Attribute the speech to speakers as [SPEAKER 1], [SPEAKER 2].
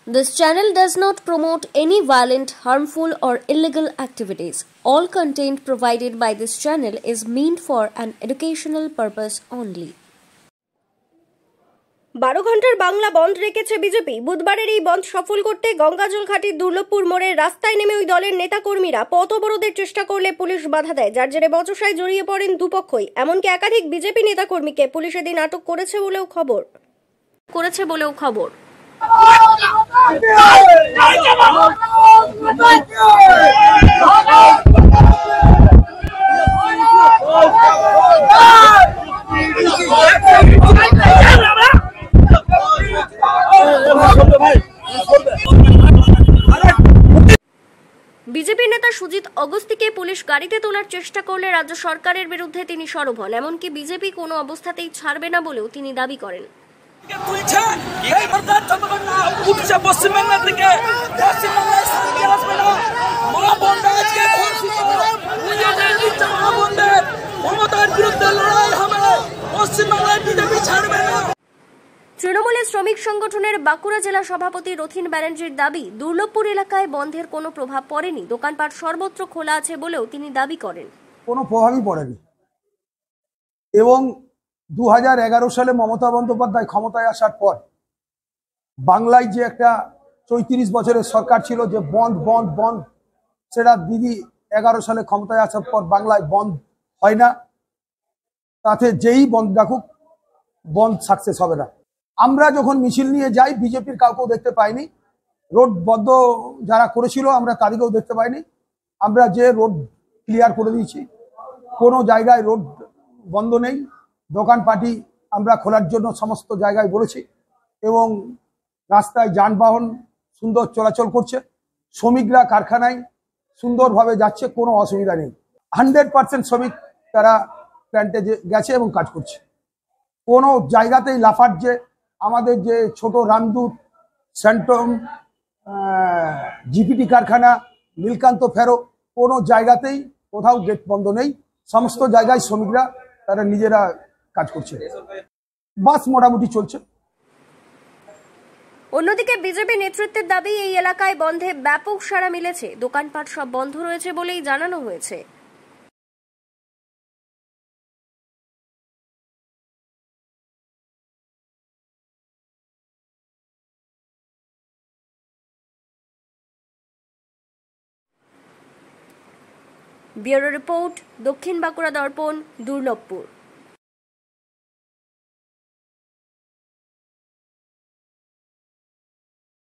[SPEAKER 1] This channel does not promote any violent, harmful, or illegal activities. All content provided by this channel is meant for an educational purpose only.
[SPEAKER 2] 12 ঘন্টার বাংলা বন্ধ রেখেছে BJP. বুধবারের এই বন্ধ সফল করতে গঙ্গাজল ঘাটির দুর্লভপুর মোড়ে রাস্তায় নেমে ওই দলের নেতাকর্মীরা পথ অবরোধের চেষ্টা করলে পুলিশ বাধা দেয়, যার জেরে বচসায় জড়িয়ে পড়েন দুপক্ষই। এমনকি একাধিক বিজেপি নেতাকর্মীকে পুলিশ এদিন আটক করেছে বলেও খবর। বিজেপি নেতা সুজিত অগস্তিকে পুলিশ গাড়িতে তোলার চেষ্টা করলে রাজ্য সরকারের বিরুদ্ধে তিনি সরব হন। এমনকি বিজেপি কোনো অবস্থাতেই ছাড়বে না বলেও তিনি দাবি করেন। তৃণমূলের শ্রমিক সংগঠনের বাঁকুড়া জেলা সভাপতি রথিন ব্যানার্জির দাবি, দুর্লভপুর এলাকায় বন্ধের কোনো প্রভাব পড়েনি, দোকানপাট সর্বত্র খোলা আছে বলেও তিনি দাবি করেন।
[SPEAKER 3] কোনো প্রভাবই পড়েনি এবং 2011 সালে মমতা বন্দ্যোপাধ্যায় ক্ষমতায় আসার পর বাংলায় যে একটা 34 বছরের সরকার ছিল যে বন্ধ বন্ধ বন্ধ, সেটা দিদি 11 সালে ক্ষমতায় আসার পর বাংলায় বন্ধ হয় না। তাতে যেই বন্ধ রাখুক বন্ধ সাকসেস হবে না। আমরা যখন মিছিল নিয়ে যাই বিজেপির কাউকেও দেখতে পাইনি, রোড বন্ধ যারা করেছিল আমরা তাদেরকেও দেখতে পাইনি। আমরা যে রোড ক্লিয়ার করে দিয়েছি, কোনো জায়গায় রোড বন্ধ নেই। দোকানপাটি আমরা খোলার জন্য সমস্ত জায়গায় বলেছি এবং রাস্তায় যানবাহন সুন্দর চলাচল করছে। শ্রমিকরা কারখানায় সুন্দরভাবে যাচ্ছে, কোনো অসুবিধা নেই। 100% শ্রমিক তারা প্ল্যান্টে গেছে এবং কাজ করছে। কোনো জায়গাতেই লাফাট যে আমাদের যে ছোট রামদূত, স্যান্টম, জিপিটি কারখানা, নীলকান্ত ফেরো, কোনো জায়গাতেই কোথাও গেট বন্ধ নেই। সমস্ত জায়গায় শ্রমিকরা তারা নিজেরা কাজ করছে, বাস মোটামুটি চলছে।
[SPEAKER 2] অন্যদিকে বিজেপি নেতৃত্বের দাবি, এই এলাকায় বন্ধে ব্যাপক সাড়া মিলেছে, দোকানপাট সব বন্ধ রয়েছে বলেই জানানো হয়েছে। ব্যুরো রিপোর্ট, দক্ষিণ বাঁকুড়া দর্পণ, দুর্লভপুর।